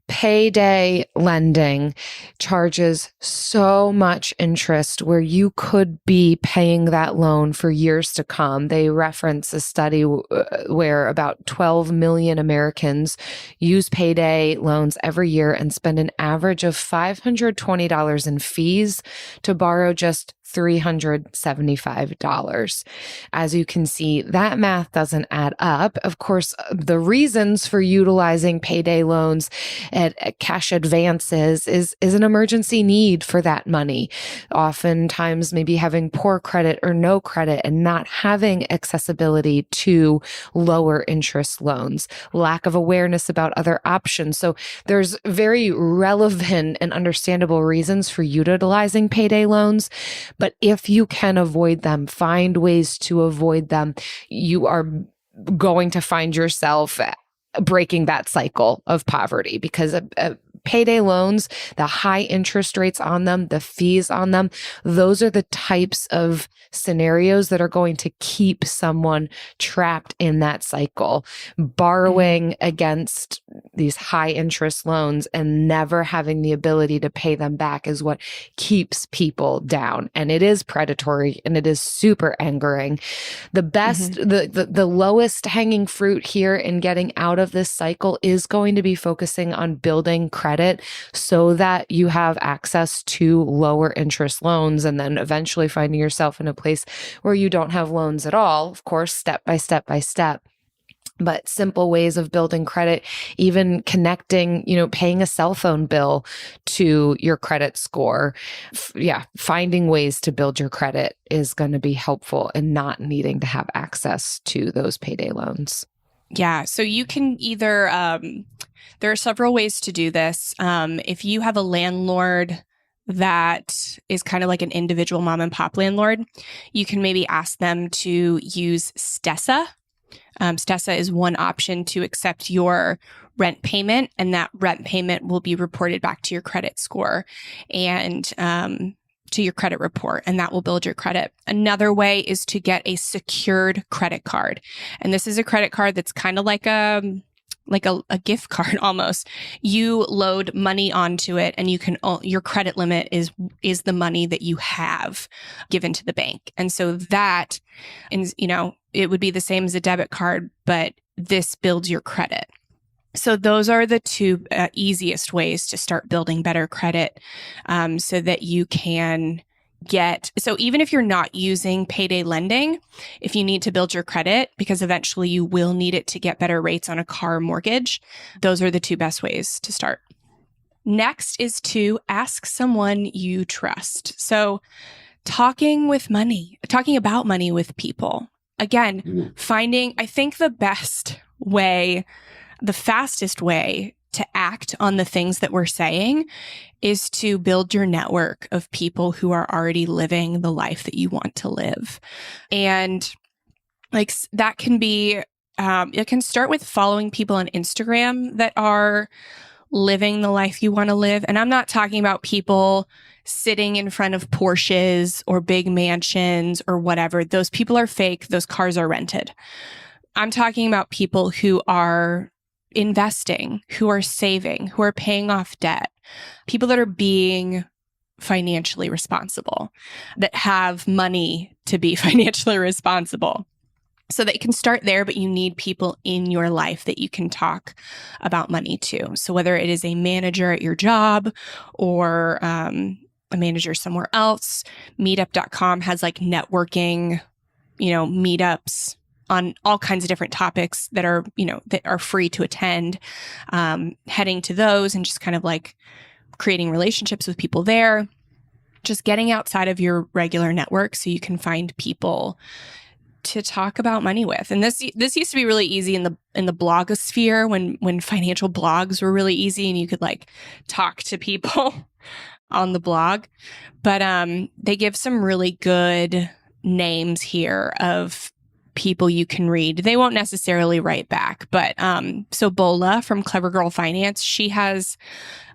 payday lending charges so much interest where you could be paying that loan for years to come. They reference a study where about 12 million Americans use payday loans every year and spend an average of $520 in fees to borrow just $375. As you can see, that math doesn't add up. Of course, the reasons for utilizing payday loans at cash advances is an emergency need for that money. Oftentimes, maybe having poor credit or no credit and not having accessibility to lower interest loans, lack of awareness about other options. So there's very relevant and understandable reasons for utilizing payday loans. But if you can avoid them, find ways to avoid them, you are going to find yourself breaking that cycle of poverty, because payday loans, the high interest rates on them, the fees on them, those are the types of scenarios that are going to keep someone trapped in that cycle. Borrowing against these high interest loans and never having the ability to pay them back is what keeps people down. And it is predatory and it is super angering. The best, the lowest hanging fruit here in getting out of this cycle is going to be focusing on building credit so that you have access to lower interest loans, and then eventually finding yourself in a place where you don't have loans at all, of course, step by step by step. But simple ways of building credit, even connecting, paying a cell phone bill to your credit score. Finding ways to build your credit is going to be helpful in not needing to have access to those payday loans. Yeah. So you can either, there are several ways to do this. If you have a landlord that is kind of like an individual mom and pop landlord, you can maybe ask them to use Stessa. Stessa is one option to accept your rent payment, and that rent payment will be reported back to your credit score and to your credit report, and that will build your credit. Another way is to get a secured credit card. And this is a credit card that's kind of like a gift card almost. You load money onto it, and your credit limit is the money that you have given to the bank. And so that is, it would be the same as a debit card, but this builds your credit. So those are the two easiest ways to start building better credit, so that you can so even if you're not using payday lending, if you need to build your credit, because eventually you will need it to get better rates on a car mortgage, those are the two best ways to start. Next is to ask someone you trust. So talking about money with people. Again, I think the fastest way to act on the things that we're saying is to build your network of people who are already living the life that you want to live. And that can be, it can start with following people on Instagram that are living the life you want to live. And I'm not talking about people sitting in front of Porsches or big mansions or whatever. Those people are fake. Those cars are rented. I'm talking about people who are investing, who are saving, who are paying off debt, people that are being financially responsible, that have money to be financially responsible. So that you can start there, but you need people in your life that you can talk about money to. So whether it is a manager at your job or a manager somewhere else, meetup.com has networking, meetups on all kinds of different topics that are free to attend, heading to those and just kind of creating relationships with people there, just getting outside of your regular network so you can find people to talk about money with. And this used to be really easy in the blogosphere when financial blogs were really easy and you could talk to people on the blog. But they give some really good names here of people you can read. They won't necessarily write back, but so Bola from Clever Girl Finance, she has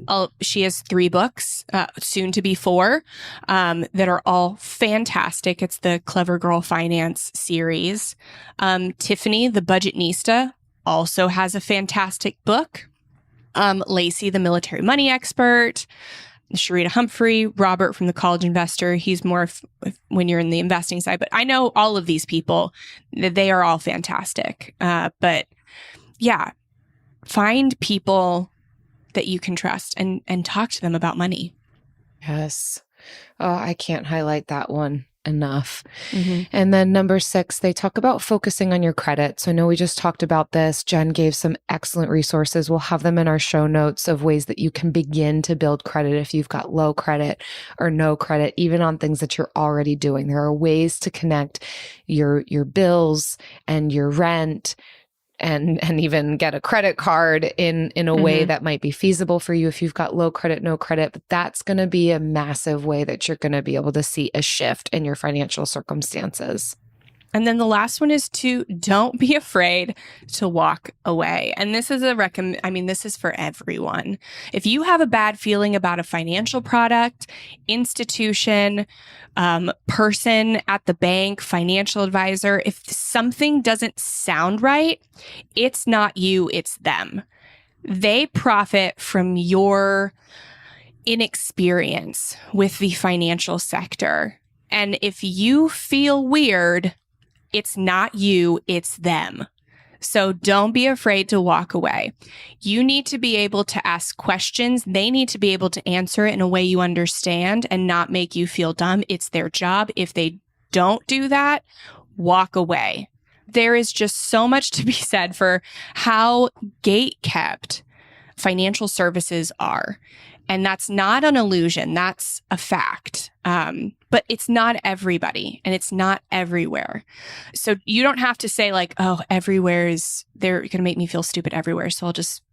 3 books, soon to be 4, that are all fantastic. It's the Clever Girl Finance series. Tiffany, the Budgetnista, also has a fantastic book. Lacey, the Military Money Expert. Sharita Humphrey, Robert from The College Investor. He's more when you're in the investing side, but I know all of these people, they are all fantastic. But yeah, find people that you can trust and talk to them about money. Yes. Oh, I can't highlight that one enough. Mm-hmm. And then number 6, they talk about focusing on your credit. So I know we just talked about this. Jen gave some excellent resources. We'll have them in our show notes of ways that you can begin to build credit if you've got low credit or no credit, even on things that you're already doing. There are ways to connect your bills and your rent and even get a credit card in a way that might be feasible for you if you've got low credit, no credit. But that's going to be a massive way that you're going to be able to see a shift in your financial circumstances. And then the last one is to don't be afraid to walk away. And this is this is for everyone. If you have a bad feeling about a financial product, institution, person at the bank, financial advisor, if something doesn't sound right, it's not you, it's them. They profit from your inexperience with the financial sector. And if you feel weird, it's not you, it's them. So don't be afraid to walk away. You need to be able to ask questions. They need to be able to answer it in a way you understand and not make you feel dumb. It's their job. If they don't do that, walk away. There is just so much to be said for how gate-kept financial services are. And that's not an illusion. That's a fact. But it's not everybody and it's not everywhere. So you don't have to say like, oh, they're going to make me feel stupid everywhere. So I'll just,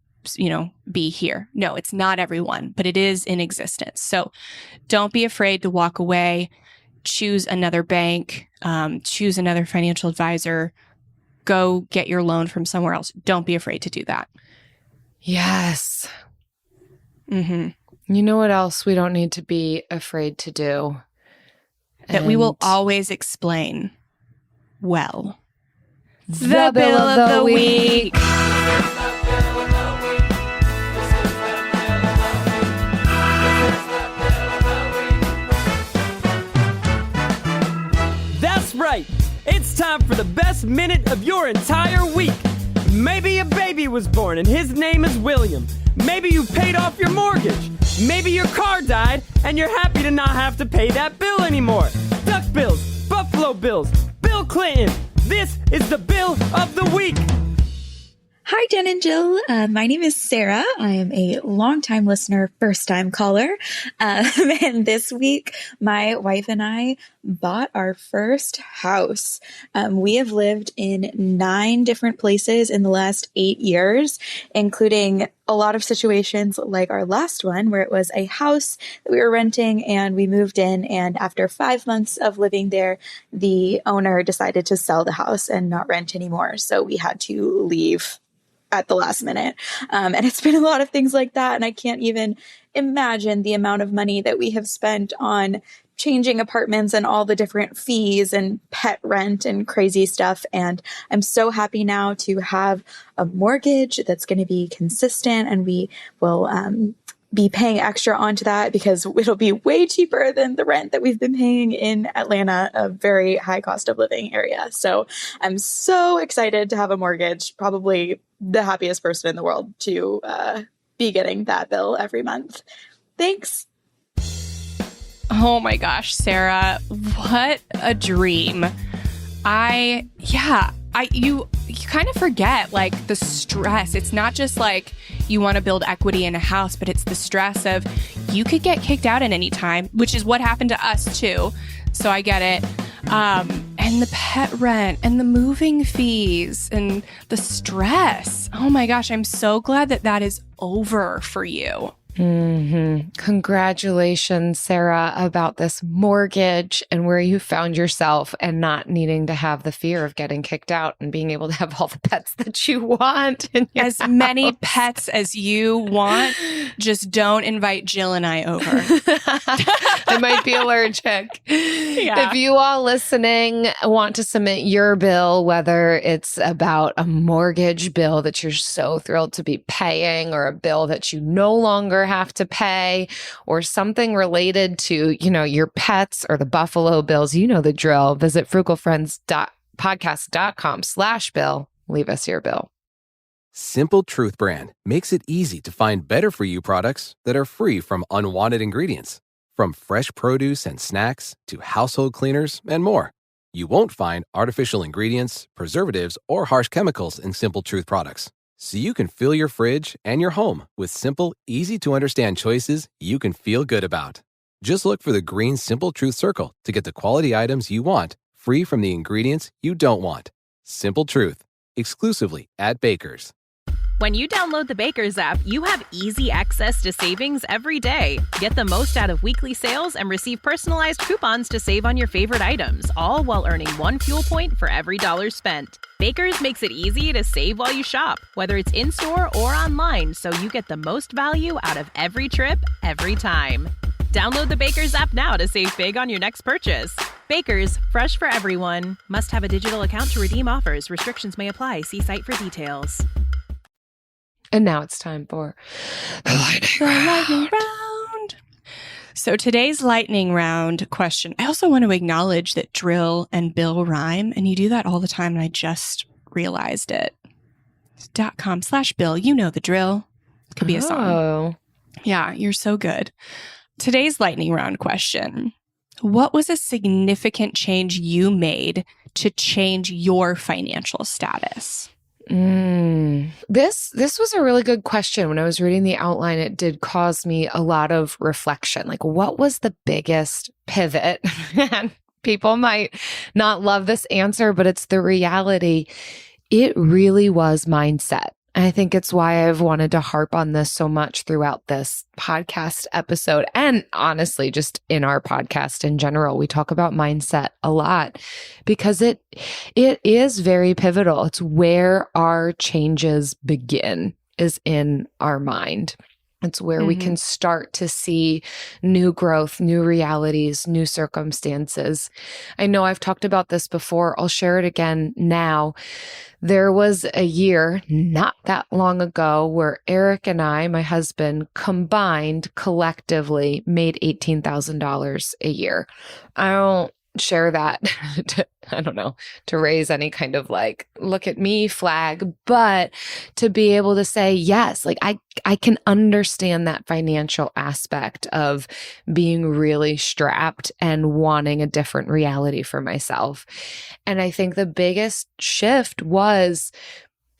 be here. No, it's not everyone, but it is in existence. So don't be afraid to walk away, choose another bank, choose another financial advisor, go get your loan from somewhere else. Don't be afraid to do that. Yes. Mm-hmm. You know what else we don't need to be afraid to do? That we will always explain well. The bill of the week. That's right. It's time for the best minute of your entire week. Maybe a baby was born and his name is William. Maybe you paid off your mortgage. Maybe your car died and you're happy to not have to pay that bill anymore. Duck bills, Buffalo Bills, Bill Clinton. This is the bill of the week. Hi, Jen and Jill. My name is Sarah. I am a longtime listener, first-time caller. And this week, my wife and I bought our first house. We have lived in 9 different places in the last 8 years, including a lot of situations like our last one, where it was a house that we were renting and we moved in. And after 5 months of living there, the owner decided to sell the house and not rent anymore. So we had to leave at the last minute. And it's been a lot of things like that. And I can't even imagine the amount of money that we have spent on changing apartments and all the different fees and pet rent and crazy stuff. And I'm so happy now to have a mortgage that's going to be consistent, and we will be paying extra onto that because it'll be way cheaper than the rent that we've been paying in Atlanta, a very high cost of living area. So I'm so excited to have a mortgage, probably the happiest person in the world to be getting that bill every month. Thanks. Oh my gosh, Sarah, what a dream. You kind of forget like the stress. It's not just like you want to build equity in a house, but it's the stress of you could get kicked out at any time, which is what happened to us too. So I get it. And the pet rent and the moving fees and the stress. Oh my gosh, I'm so glad that is over for you. Mm-hmm. Congratulations, Sarah, about this mortgage and where you found yourself and not needing to have the fear of getting kicked out and being able to have all the pets that you want. As house. Many pets as you want. Just don't invite Jill and I over. I might be allergic. Yeah. If you all listening want to submit your bill, whether it's about a mortgage bill that you're so thrilled to be paying or a bill that you no longer have to pay or something related to, your pets or the Buffalo Bills, you know the drill. Visit frugalfriends.podcast.com/bill. Leave us your bill. Simple Truth brand makes it easy to find better for you products that are free from unwanted ingredients. From fresh produce and snacks to household cleaners and more. You won't find artificial ingredients, preservatives, or harsh chemicals in Simple Truth products. So you can fill your fridge and your home with simple, easy-to-understand choices you can feel good about. Just look for the green Simple Truth circle to get the quality items you want, free from the ingredients you don't want. Simple Truth, exclusively at Baker's. When you download the Baker's app, you have easy access to savings every day. Get the most out of weekly sales and receive personalized coupons to save on your favorite items, all while earning 1 fuel point for every $1 spent. Baker's makes it easy to save while you shop, whether it's in-store or online, so you get the most value out of every trip, every time. Download the Baker's app now to save big on your next purchase. Baker's, fresh for everyone. Must have a digital account to redeem offers. Restrictions may apply. See site for details. And now it's time for the lightning round. So today's lightning round question, I also want to acknowledge that drill and bill rhyme, and you do that all the time, and I just realized it. .com/bill, you know the drill. It could be a song. Yeah, you're so good. Today's lightning round question. What was a significant change you made to change your financial status? This was a really good question. When I was reading the outline, it did cause me a lot of reflection. Like, what was the biggest pivot? And people might not love this answer, but it's the reality. It really was mindset. And I think it's why I've wanted to harp on this so much throughout this podcast episode. And honestly, just in our podcast in general, we talk about mindset a lot because it is very pivotal. It's where our changes begin, is in our mind. It's where we can start to see new growth, new realities, new circumstances. I know I've talked about this before. I'll share it again now. There was a year not that long ago where Eric and I, my husband, combined collectively made $18,000 a year. I don't share that to raise any kind of like, look at me flag, but to be able to say, yes, like I can understand that financial aspect of being really strapped and wanting a different reality for myself. And I think the biggest shift was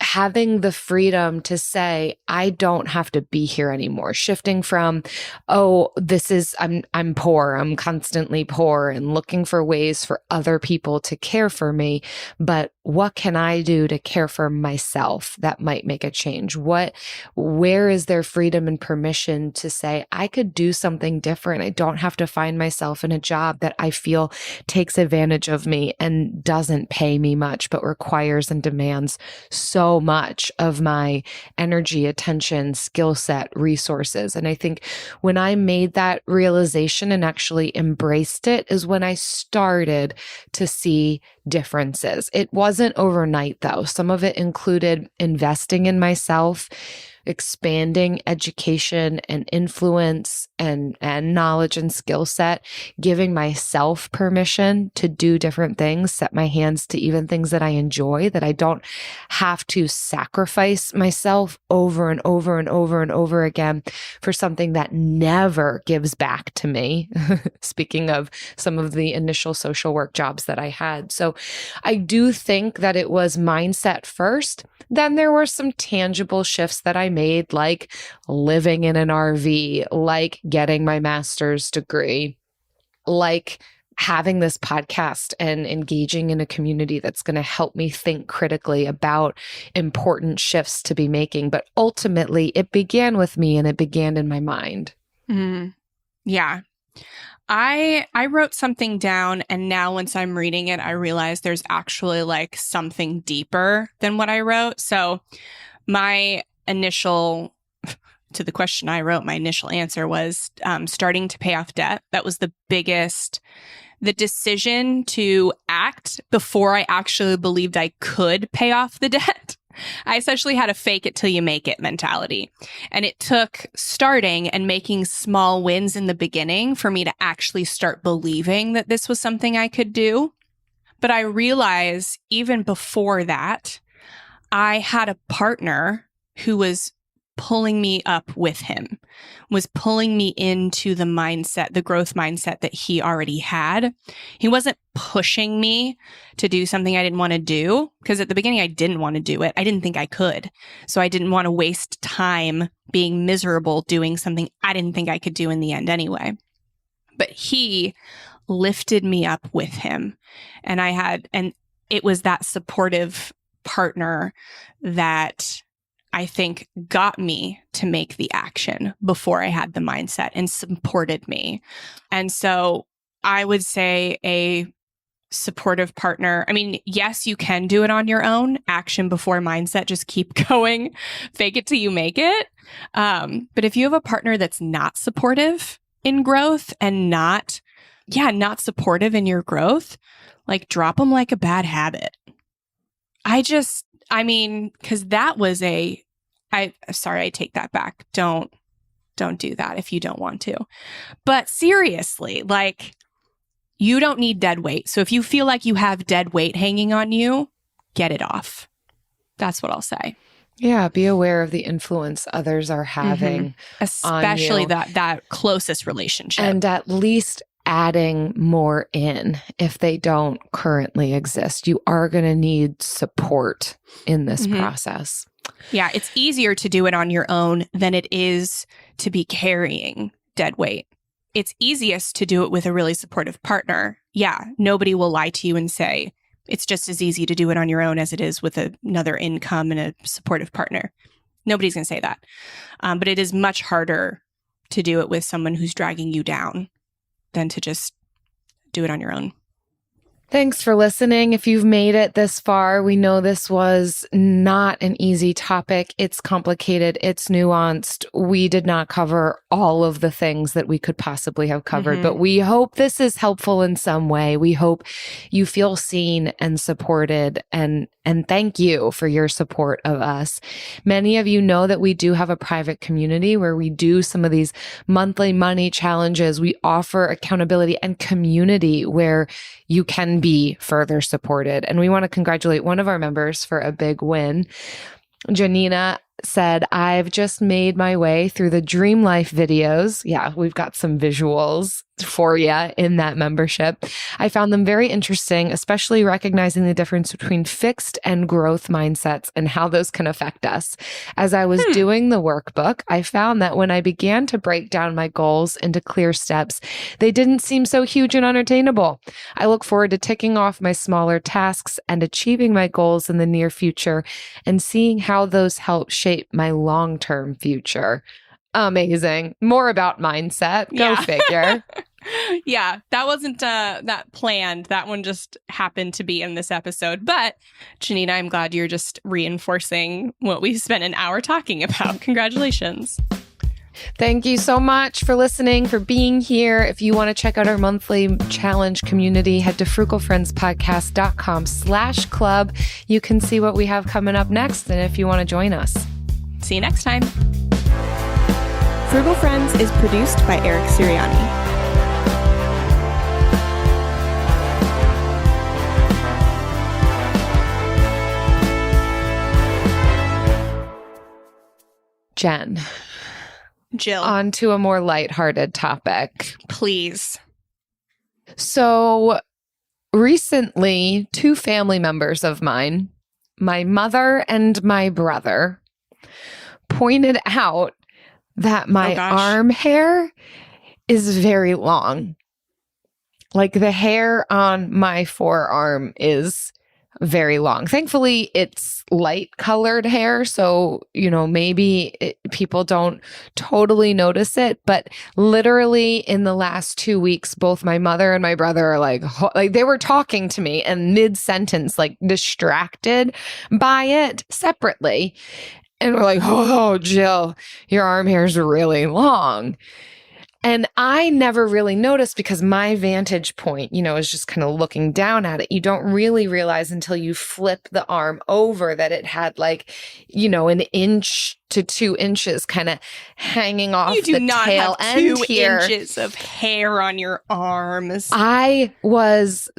having the freedom to say, I don't have to be here anymore. Shifting from, I'm poor. I'm constantly poor and looking for ways for other people to care for me. But what can I do to care for myself that might make a change? Where is there freedom and permission to say, I could do something different? I don't have to find myself in a job that I feel takes advantage of me and doesn't pay me much, but requires and demands so much of my energy, attention, skill set, resources. And I think when I made that realization and actually embraced it is when I started to see differences. It wasn't overnight though. Some of it included investing in myself, expanding education and influence and knowledge and skill set, giving myself permission to do different things, set my hands to even things that I enjoy, that I don't have to sacrifice myself over and over and over and over again for something that never gives back to me. Speaking of some of the initial social work jobs that I had. So I do think that it was mindset first. Then there were some tangible shifts that I made, like living in an RV, like getting my master's degree, like having this podcast and engaging in a community that's going to help me think critically about important shifts to be making. But ultimately, it began with me and it began in my mind. Yeah. I wrote something down, and now once I'm reading it, I realize there's actually like something deeper than what I wrote. So my initial, to the question I wrote, my initial answer was starting to pay off debt. That was the decision to act before I actually believed I could pay off the debt. I essentially had a fake it till you make it mentality. And it took starting and making small wins in the beginning for me to actually start believing that this was something I could do. But I realized even before that, I had a partner who was pulling me up with him, was pulling me into the mindset, the growth mindset that he already had. He wasn't pushing me to do something I didn't want to do, because at the beginning I didn't want to do it. I didn't think I could. So I didn't want to waste time being miserable doing something I didn't think I could do in the end anyway. But he lifted me up with him. And it was that supportive partner that I think, got me to make the action before I had the mindset and supported me. And so I would say a supportive partner. I mean, yes, you can do it on your own. Action before mindset. Just keep going. Fake it till you make it. But if you have a partner that's not supportive in growth and not supportive in your growth, like drop them like a bad habit. Because that was sorry, I take that back. Don't do that if you don't want to. But seriously, like, you don't need dead weight. So if you feel like you have dead weight hanging on you, get it off. That's what I'll say. Yeah, be aware of the influence others are having, especially that closest relationship. And at least adding more in if they don't currently exist. You are going to need support in this process. Yeah, it's easier to do it on your own than it is to be carrying dead weight. It's easiest to do it with a really supportive partner. Yeah, nobody will lie to you and say it's just as easy to do it on your own as it is with another income and a supportive partner. Nobody's going to say that. But it is much harder to do it with someone who's dragging you down than to just do it on your own. Thanks for listening. If you've made it this far, we know this was not an easy topic. It's complicated. It's nuanced. We did not cover all of the things that we could possibly have covered, but we hope this is helpful in some way. We hope you feel seen and supported, and thank you for your support of us. Many of you know that we do have a private community where we do some of these monthly money challenges. We offer accountability and community where you can be further supported. And we want to congratulate one of our members for a big win. Janina said, I've just made my way through the Dream Life videos. Yeah, we've got some visuals for you in that membership. I found them very interesting, especially recognizing the difference between fixed and growth mindsets and how those can affect us. As I was doing the workbook, I found that when I began to break down my goals into clear steps, they didn't seem so huge and unattainable. I look forward to ticking off my smaller tasks and achieving my goals in the near future and seeing how those help shape my long-term future. Amazing. More about mindset. Go figure. Yeah, that wasn't that planned. That one just happened to be in this episode. But Janina, I'm glad you're just reinforcing what we spent an hour talking about. Congratulations. Thank you so much for listening, for being here. If you want to check out our monthly challenge community, head to frugalfriendspodcast.com/club. You can see what we have coming up next, and if you want to join us. See you next time. Frugal Friends is produced by Eric Siriani. Jen. Jill. On to a more lighthearted topic. Please. So recently, 2 family members of mine, my mother and my brother, pointed out that my arm hair is very long. Like the hair on my forearm is very long. Thankfully, it's light colored hair. So, maybe people don't totally notice it. But literally in the last 2 weeks, both my mother and my brother are like they were talking to me and mid-sentence, like distracted by it separately. And we're like, oh, Jill, your arm hair is really long. And I never really noticed because my vantage point, is just kind of looking down at it. You don't really realize until you flip the arm over that it had an inch to 2 inches kind of hanging off the tail end here. You do not have 2 inches of hair on your arms. I was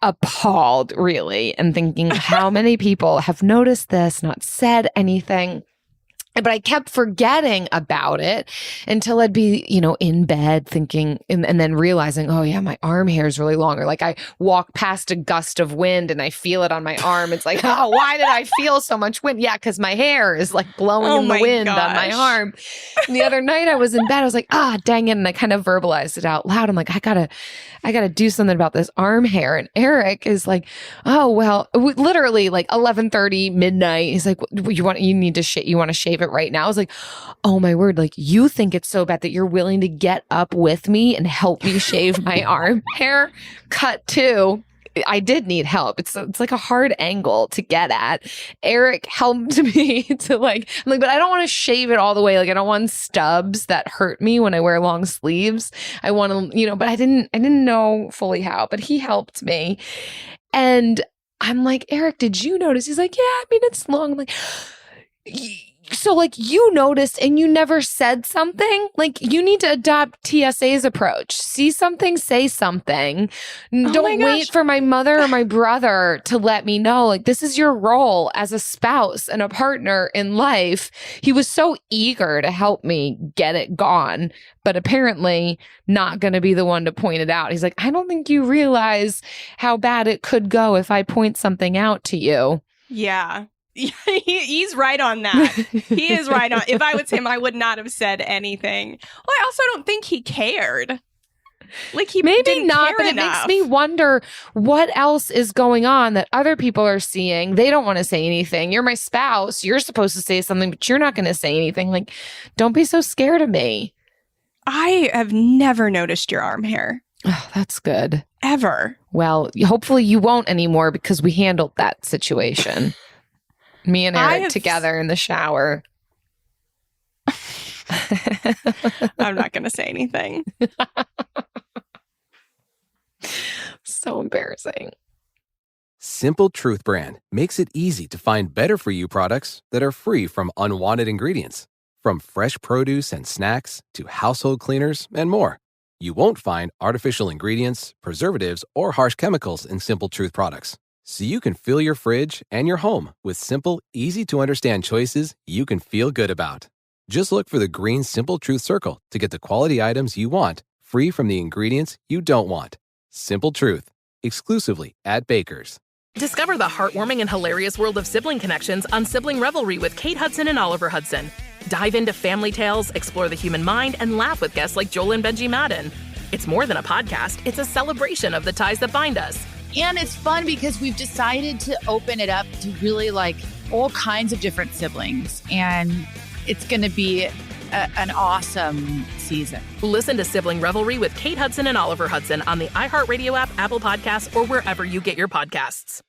appalled, really, and thinking how many people have noticed this, not said anything. But I kept forgetting about it until I'd be, in bed thinking and then realizing, oh yeah, my arm hair is really long. Or like I walk past a gust of wind and I feel it on my arm. It's like, oh, why did I feel so much wind? Yeah, because my hair is like blowing in the wind on my arm. And the other night I was in bed, I was like, dang it. And I kind of verbalized it out loud. I'm like, I gotta do something about this arm hair. And Eric is like, oh, well, literally like 11:30 midnight. He's like, you want to shave it right now? I was like, oh my word, like you think it's so bad that you're willing to get up with me and help me shave my arm hair. Cut to, I did need help. It's like a hard angle to get at. Eric helped me to I'm like, but I don't want to shave it all the way. Like I don't want stubs that hurt me when I wear long sleeves. I want to, but I didn't know fully how, but he helped me. And I'm like, Eric, did you notice? He's like, yeah, I mean, it's long. I'm like, so you noticed and you never said something? Like you need to adopt TSA's approach. See something, say something. Don't wait for my mother or my brother to let me know. Like this is your role as a spouse and a partner in life. He was so eager to help me get it gone, but apparently not going to be the one to point it out. He's like, I don't think you realize how bad it could go if I point something out to you. Yeah. He's right on that. He is right on. If I was him, I would not have said anything. Well, I also don't think he cared. Like he maybe not, but enough. It makes me wonder what else is going on that other people are seeing. They don't want to say anything. You're my spouse. You're supposed to say something, but you're not going to say anything. Like, don't be so scared of me. I have never noticed your arm hair. Oh, that's good. Ever. Well, hopefully you won't anymore because we handled that situation. Me and Eric together in the shower. I'm not going to say anything. So embarrassing. Simple Truth brand makes it easy to find better for you products that are free from unwanted ingredients. From fresh produce and snacks to household cleaners and more. You won't find artificial ingredients, preservatives, or harsh chemicals in Simple Truth products. So you can fill your fridge and your home with simple, easy-to-understand choices you can feel good about. Just look for the green Simple Truth circle to get the quality items you want, free from the ingredients you don't want. Simple Truth, exclusively at Baker's. Discover the heartwarming and hilarious world of sibling connections on Sibling Revelry with Kate Hudson and Oliver Hudson. Dive into family tales, explore the human mind, and laugh with guests like Joel and Benji Madden. It's more than a podcast, it's a celebration of the ties that bind us. And it's fun because we've decided to open it up to really all kinds of different siblings. And it's going to be an awesome season. Listen to Sibling Revelry with Kate Hudson and Oliver Hudson on the iHeartRadio app, Apple Podcasts, or wherever you get your podcasts.